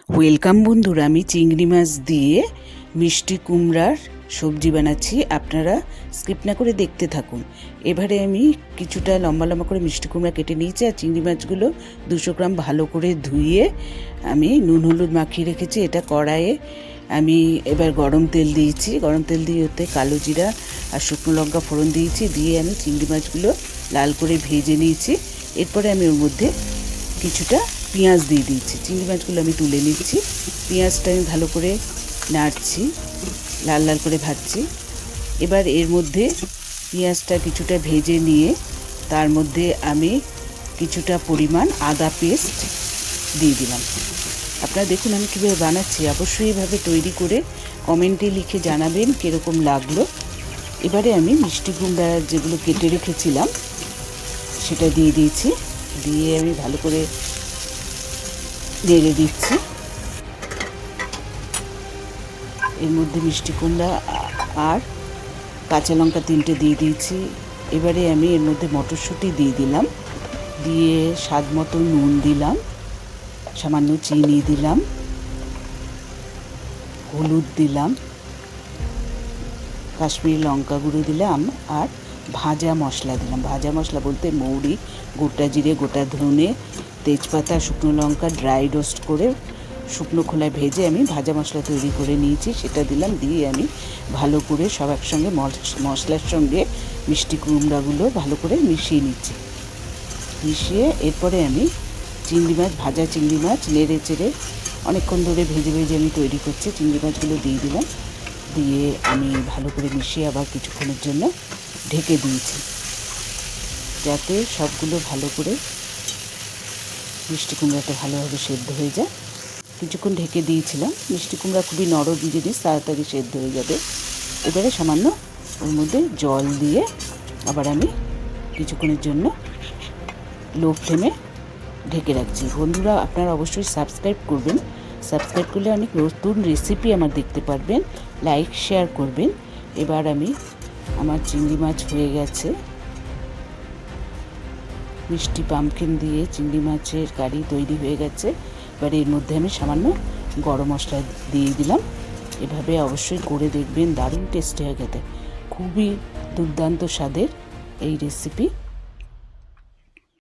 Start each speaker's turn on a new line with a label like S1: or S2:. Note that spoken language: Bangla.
S1: ওয়েলকাম বন্ধুরা, আমি চিংড়ি মাছ দিয়ে মিষ্টি কুমড়ার সবজি বানাচ্ছি। আপনারা স্কিপ না করে দেখতে থাকুন। এবারে আমি কিছুটা লম্বা লম্বা করে মিষ্টি কুমড়া কেটে নিয়েছি, আর চিংড়ি মাছগুলো 200 গ্রাম ভালো করে ধুয়ে আমি নুন হলুদ মাখিয়ে রেখেছি। এটা কড়াইয়ে আমি এবার গরম তেল দিয়েছি। গরম তেল দিয়ে ওতে কালো জিরা আর শুকনো লঙ্কা ফোড়ন দিয়েছি। দিয়ে আমি চিংড়ি মাছগুলো লাল করে ভেজে নিয়েছি। এরপরে আমি ওর মধ্যে কিছুটা পেঁয়াজ দিয়ে দিয়েছি। চিংড়ি মাছগুলো আমি তুলে নিচ্ছি। পেঁয়াজটা আমি ভালো করে নাড়ছি, লাল লাল করে ভাজছি। এবার এর মধ্যে পেঁয়াজটা কিছুটা ভেজে নিয়ে তার মধ্যে আমি কিছুটা পরিমাণ আদা পেস্ট দিয়ে দিলাম। আপনারা দেখুন আমি কীভাবে বানাচ্ছি। অবশ্যই এভাবে তৈরি করে কমেন্টে লিখে জানাবেন কীরকম লাগলো। এবারে আমি মিষ্টি কুমড়া যেগুলো কেটে রেখেছিলাম সেটা দিয়ে দিয়েছি। দিয়ে আমি ভালো করে নেড়ে দিচ্ছি। এর মধ্যে মিষ্টি কুমড়া আর কাঁচা লঙ্কা 3টে দিয়ে দিয়েছি। এবারে আমি এর মধ্যে মটরশুঁটি দিয়ে দিলাম। দিয়ে স্বাদ মতো নুন দিলাম, সামান্য চিনি দিলাম, হলুদ দিলাম, কাশ্মীরি লঙ্কা গুঁড়ো দিলাম, আর ভাজা মশলা দিলাম। ভাজা মশলা বলতে মৌরি, গোটা জিরে, গোটা ধনে, তেজপাতা, শুকনো লঙ্কা ড্রাই রোস্ট করে শুকনো খোলায় ভেজে আমি ভাজা মশলা তৈরি করে নিয়েছি, সেটা দিলাম। দিয়ে আমি ভালো করে সব একসঙ্গে মশলার সঙ্গে মিষ্টি কুমড়াগুলো ভালো করে মিশিয়ে নিচ্ছি। মিশিয়ে এরপরে আমি চিংড়ি মাছ, ভাজা চিংড়ি মাছ নেড়ে চেড়ে অনেকক্ষণ ধরে ভেজে ভেজে আমি তৈরি করছি। চিংড়ি মাছগুলো দিয়ে দিলাম। দিয়ে আমি ভালো করে মিশিয়ে আবার কিছুক্ষণের জন্য ঢেকে দিয়েছি, যাতে সবগুলো ভালো করে মিষ্টি কুমড়াটা ভালোভাবে সেদ্ধ হয়ে যায়। কিছুক্ষণ ঢেকে দিয়েছিলাম। মিষ্টি কুমড়া খুবই নরম জিনিস, তাড়াতাড়ি সেদ্ধ হয়ে যাবে। এবারে সামান্য ওর মধ্যে জল দিয়ে আবার আমি কিছুক্ষণের জন্য লো ফ্লেমে ঢেকে রাখছি। বন্ধুরা, আপনারা অবশ্যই সাবস্ক্রাইব করবেন। সাবস্ক্রাইব করলে অনেক নতুন রেসিপি আমার দেখতে পারবেন। লাইক শেয়ার করবেন। এবার আমার চিংড়ি মাছ হয়ে গেছে। মিষ্টি পামকিন দিয়ে চিংড়ি মাছের কারি তৈরি হয়ে গেছে। এবার এর মধ্যে আমি সামান্য গরম মশলা দিয়ে দিলাম। এভাবে অবশ্যই করে দেখবেন, দারুণ টেস্টি হয় খেতে। খুবই দুর্দান্ত স্বাদের এই রেসিপি।